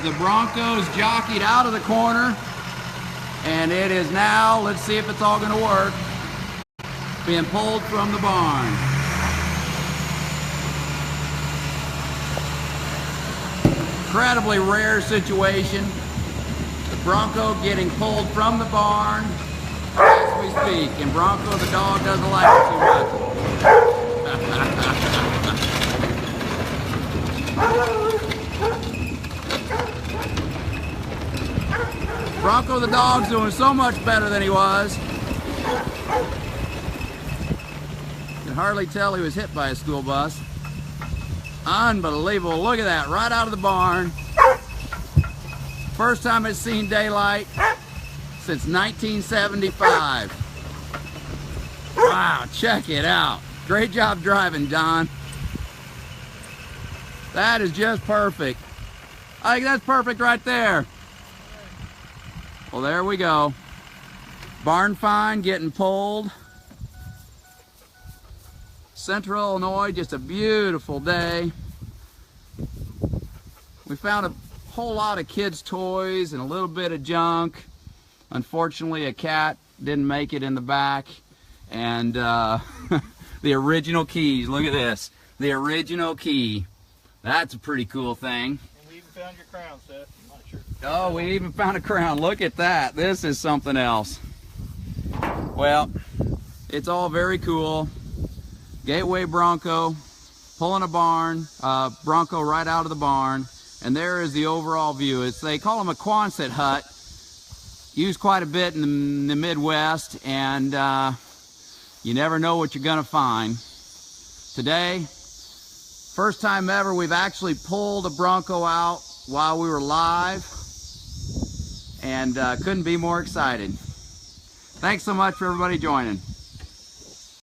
the Bronco's jockeyed out of the corner, and it is now, let's see if it's all going to work, being pulled from the barn. Incredibly rare situation. The Bronco getting pulled from the barn as we speak, and Bronco the dog doesn't like it too much. Bronco the dog's doing so much better than he was. You can hardly tell he was hit by a school bus. Unbelievable. Look at that, right out of the barn. First time it's seen daylight since 1975. Wow, check it out. Great job driving, Don. That is just perfect. I think that's perfect right there. Well, there we go. Barn find getting pulled. Central Illinois, just a beautiful day. We found a whole lot of kids' toys and a little bit of junk. Unfortunately, a cat didn't make it in the back. And the original keys, look at this. The original key. That's a pretty cool thing. And we even found your crown, Seth. I'm not sure. Oh, we even found a crown. Look at that. This is something else. Well, it's all very cool. Gateway Bronco, pulling a barn, Bronco right out of the barn. And there is the overall view. They call them a Quonset hut. Used quite a bit in the Midwest, and you never know what you're gonna find. Today, first time ever we've actually pulled a Bronco out while we were live, and couldn't be more excited. Thanks so much for everybody joining.